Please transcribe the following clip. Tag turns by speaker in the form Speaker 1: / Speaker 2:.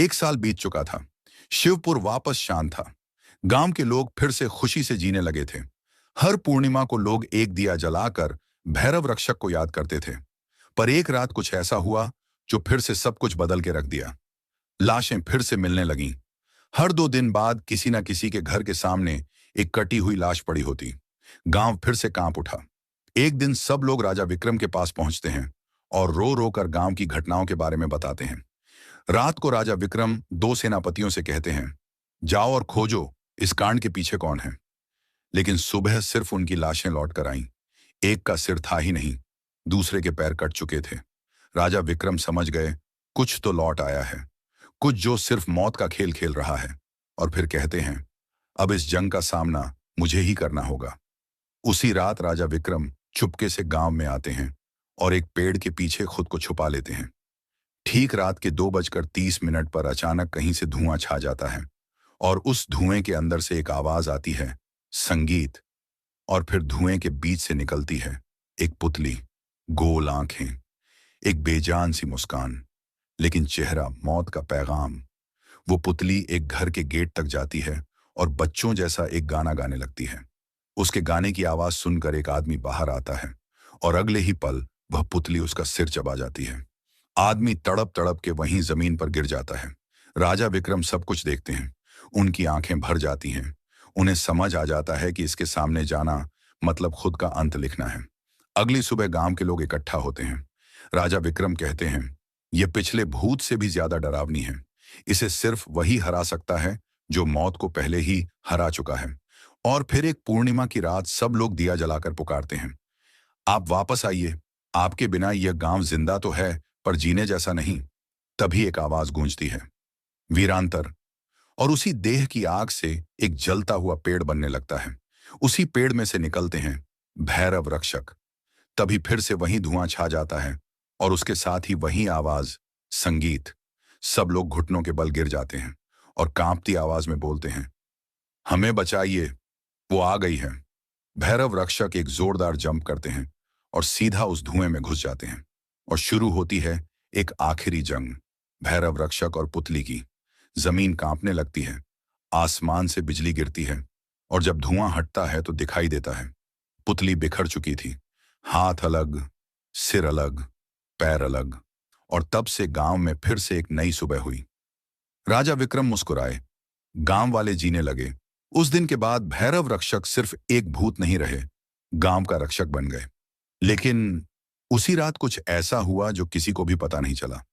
Speaker 1: 1 साल बीत चुका था। शिवपुर वापस शांत था। गांव के लोग फिर से खुशी से जीने लगे थे। हर पूर्णिमा को लोग एक दिया जलाकर भैरव रक्षक को याद करते थे। पर एक रात कुछ ऐसा हुआ जो फिर से सब कुछ बदल के रख दिया। लाशें फिर से मिलने लगीं। हर 2 दिन बाद किसी न किसी के घर के सामने एक कटी हुई लाश पड़ी होती। गांव फिर से कांप उठा। एक दिन सब लोग राजा विक्रम के पास पहुंचते हैं और रो रो कर गांव की घटनाओं के बारे में बताते हैं। रात को राजा विक्रम 2 सेनापतियों से कहते हैं, जाओ और खोजो इस कांड के पीछे कौन है। लेकिन सुबह सिर्फ उनकी लाशें लौट कर आईं। एक का सिर था ही नहीं, दूसरे के पैर कट चुके थे। राजा विक्रम समझ गए कुछ तो लौट आया है, कुछ जो सिर्फ मौत का खेल खेल रहा है। और फिर कहते हैं, अब इस जंग का सामना मुझे ही करना होगा। उसी रात राजा विक्रम चुपके से गांव में आते हैं और एक पेड़ के पीछे खुद को छुपा लेते हैं। ठीक रात के 2:30 पर अचानक कहीं से धुआं छा जाता है और उस धुएं के अंदर से एक आवाज आती है, संगीत। और फिर धुएं के बीच से निकलती है एक पुतली, गोल आंखें, एक बेजान सी मुस्कान, लेकिन चेहरा मौत का पैगाम। वो पुतली एक घर के गेट तक जाती है और बच्चों जैसा एक गाना गाने लगती है। उसके गाने की आवाज सुनकर एक आदमी बाहर आता है और अगले ही पल वह पुतली उसका सिर चबा जाती है। आदमी तड़प तड़प के वहीं जमीन पर गिर जाता है। राजा विक्रम सब कुछ देखते हैं। उनकी आंखें भर जाती हैं। उन्हें समझ आ जाता है कि इसके सामने जाना मतलब खुद का अंत लिखना है। अगली सुबह गांव के लोग इकट्ठा होते हैं। राजा विक्रम कहते हैं, यह पिछले भूत से भी ज्यादा डरावनी है। इसे सिर्फ वही हरा सकता है जो मौत को पहले ही हरा चुका है। और फिर एक पूर्णिमा की रात सब लोग दिया जलाकर पुकारते हैं, आप वापस आइए, आपके बिना यह गांव जिंदा तो है पर जीने जैसा नहीं। तभी एक आवाज गूंजती है, वीरांतर। और उसी देह की आग से एक जलता हुआ पेड़ बनने लगता है। उसी पेड़ में से निकलते हैं भैरव रक्षक। तभी फिर से वही धुआं छा जाता है और उसके साथ ही वही आवाज, संगीत। सब लोग घुटनों के बल गिर जाते हैं और कांपती आवाज में बोलते हैं, हमें बचाइए, वो आ गई है। भैरव रक्षक एक जोरदार जंप करते हैं और सीधा उस धुएं में घुस जाते हैं और शुरू होती है एक आखिरी जंग, भैरव रक्षक और पुतली की। जमीन कांपने लगती है, आसमान से बिजली गिरती है और जब धुआं हटता है तो दिखाई देता है पुतली बिखर चुकी थी। हाथ अलग, सिर अलग, पैर अलग। और तब से गांव में फिर से एक नई सुबह हुई। राजा विक्रम मुस्कुराए, गांव वाले जीने लगे। उस दिन के बाद भैरव रक्षक सिर्फ एक भूत नहीं रहे, गांव का रक्षक बन गए। लेकिन उसी रात कुछ ऐसा हुआ जो किसी को भी पता नहीं चला।